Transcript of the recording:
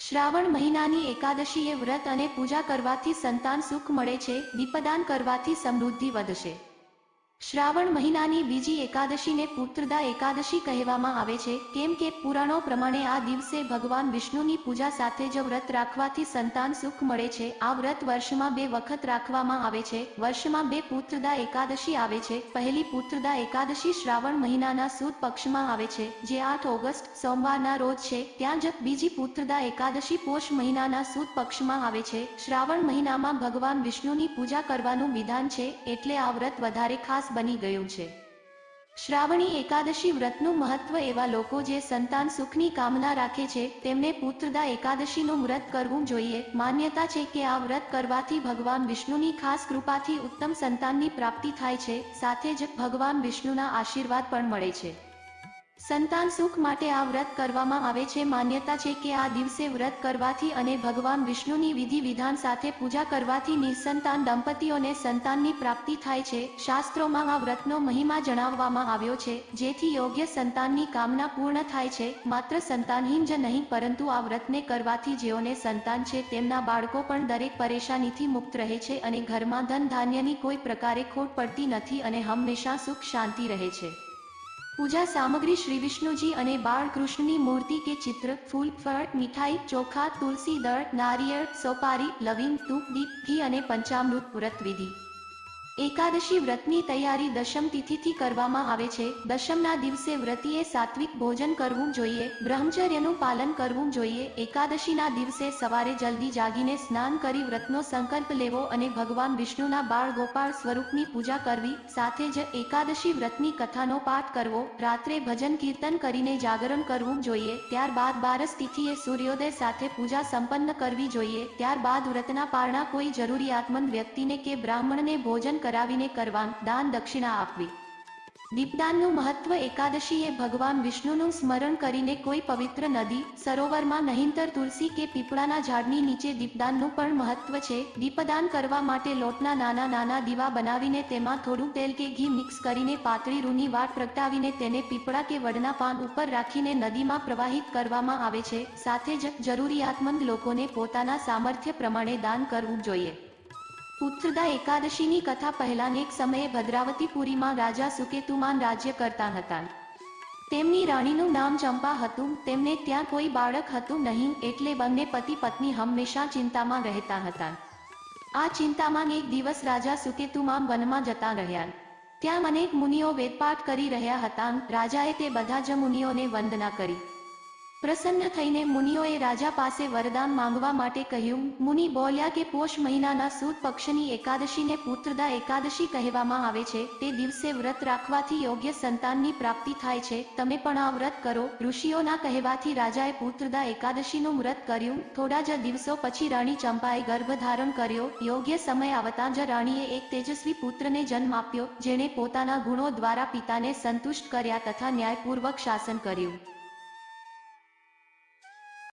શ્રાવણ મહિનાની એકાદશીએ વ્રત અને પૂજા કરવાથી સંતાન સુખ મળે છે, દીપદાન કરવાથી સમૃદ્ધિ વધશે। શ્રાવણ મહિનાની બીજી એકાદશીને પુત્રદા એકાદશી કહેવામાં આવે છે, કેમ કે પુરાણો પ્રમાણે આ દિવસે ભગવાન વિષ્ણુની પૂજા સાથે જ વ્રત રાખવાથી સંતાન સુખ મળે છે। આ વ્રત વર્ષમાં 2 વખત રાખવામાં આવે છે। વર્ષમાં 2 પુત્રદા એકાદશી આવે છે। પહેલી પુત્રદા એકાદશી શ્રાવણ મહિનાના સુદ પક્ષમાં આવે છે, જે 8 ઓગસ્ટ સોમવારના રોજ છે, ત્યાં જ બીજી પુત્રદા એકાદશી પોષ મહિનાના સુદ પક્ષમાં આવે છે। શ્રાવણ મહિનામાં ભગવાન વિષ્ણુની પૂજા કરવાનું વિધાન છે, એટલે આ વ્રત વધારે ખાસ બની ગયું છે। શ્રાવણી એકાદશી વ્રતનું મહત્વ એવા લોકો જે સંતાન સુખની કામના રાખે છે, તેમને પુત્રદા એકાદશીનું વ્રત કરવું જોઈએ। માન્યતા છે કે આ વ્રત કરવાથી ભગવાન વિષ્ણુની ખાસ કૃપાથી ઉત્તમ સંતાનની પ્રાપ્તિ થાય છે, સાથે જ ભગવાન વિષ્ણુના આશીર્વાદ પણ મળે છે। સંતાન સુખ માટે આ વ્રત કરવામાં આવે છે। માન્યતા છે કે આ દિવસે વ્રત કરવાથી અને ભગવાન વિષ્ણુની વિધિ વિધાન સાથે પૂજા કરવાથી નિસંતાન દંપતીઓને સંતાનની પ્રાપ્તિ થાય છે। શાસ્ત્રોમાં આ વ્રતનો મહિમા જણાવવામાં આવ્યો છે, જેથી યોગ્ય સંતાનની કામના પૂર્ણ થાય છે। માત્ર સંતાનહીન જ નહીં, પરંતુ આ વ્રતને કરવાથી જેઓને સંતાન છે તેમના બાળકો પણ દરેક પરેશાનીથી મુક્ત રહે છે અને ઘરમાં ધન ધાન્યની કોઈ પ્રકારે ખોટ પડતી નથી અને હંમેશા સુખ શાંતિ રહે છે। પૂજા સામગ્રી શ્રી વિષ્ણુજી અને બાળકૃષ્ણની મૂર્તિ કે ચિત્ર, ફૂલ, ફળ, મીઠાઈ, ચોખા, તુલસી દળ, નારિયેળ, સોપારી, લવિંગ, ધૂપ, દીપ, ઘી અને પંચામૃત। વ્રત વિધિ। એકાદશી વ્રતની તૈયારી દશમ તિથિથી કરવામાં આવે છે। દશમના દિવસે વ્રતીએ સાત્વિક ભોજન કરવું જોઈએ, બ્રહ્મચર્યનું પાલન કરવું જોઈએ। એકાદશીના દિવસે સવારે જલ્દી જાગીને સ્નાન કરી વ્રતનો સંકલ્પ લેવો અને ભગવાન વિષ્ણુના બાળ ગોપાળ સ્વરૂપની પૂજા કરવી, સાથે જ એકાદશી વ્રતની કથાનો પાઠ કરવો। રાત્રે ભજન કીર્તન કરીને જાગરણ કરવું જોઈએ। ત્યારબાદ 12 તિથિએ સૂર્યોદય સાથે પૂજા સંપન્ન કરવી જોઈએ। ત્યારબાદ વ્રતના પારણા કોઈ જરૂરિયાતમંદ વ્યક્તિને કે બ્રાહ્મણને ભોજન કરાવીને કરવાન, દાન દક્ષિણા આપવી। દીપદાનનું મહત્વ। એકાદશીએ ભગવાન વિષ્ણુનું સ્મરણ કરીને કોઈ પવિત્ર નદી, સરોવરમાં નહીંતર તુલસી કે પીપળાના ઝાડની નીચે દીપદાનનું પણ મહત્વ છે। દીપદાન કરવા માટે લોટના નાના નાના દીવા બનાવીને તેમાં થોડું તેલ કે ઘી મિક્સ કરીને પાતળી રૂની વાટ પ્રગટાવીને તેને પીપળા કે વડના પાન ઉપર રાખીને નદીમાં પ્રવાહિત કરવામાં આવે છે। સાથે જ જરૂરિયાતમંદ લોકોને પોતાના સામર્થ્ય પ્રમાણે દાન કરવું જોઈએ। પુત્રદા એકાદશીની કથા। પહેલાંના સમયે ભદ્રાવતીપુરીમાં રાજા સુકેતુમાન રાજ્ય કરતા હતા। તેમની રાણીનું નામ ચંપા હતું। તેમને ત્યાં કોઈ બાળક હતું નહીં, એટલે બંને પતિ પત્ની હંમેશા ચિંતામાં રહેતા હતા। આ ચિંતામાં એક દિવસ રાજા સુકેતુમાન વનમાં જતા રહ્યા। ત્યાં અનેક મુનિઓ વેદપાઠ કરી રહ્યા હતા। રાજાએ તે બધા જ મુનિઓને વંદના કરી। પ્રસન્ન થઈને મુનિઓએ રાજા પાસે વરદાન માંગવા માટે કહ્યું। મુનિ બોલ્યા કે પોષ મહિનાના સુદ પક્ષની એકાદશીને પુત્રદા એકાદશી કહેવામાં આવે છે। તે દિવસે વ્રત રાખવાથી યોગ્ય સંતાનની પ્રાપ્તિ થાય છે। તમે પણ આ વ્રત કરો। ઋષિઓના કહેવાથી રાજાએ પુત્રદા એકાદશીનું વ્રત કર્યું। થોડા જ દિવસો પછી રાણી ચંપાએ ગર્ભધારણ કર્યો। યોગ્ય સમય આવતા જ રાણીએ એક તેજસ્વી પુત્રને જન્મ આપ્યો, જેણે પોતાના ગુણો દ્વારા પિતાને સંતુષ્ટ કર્યા તથા ન્યાયપૂર્વક શાસન કર્યું।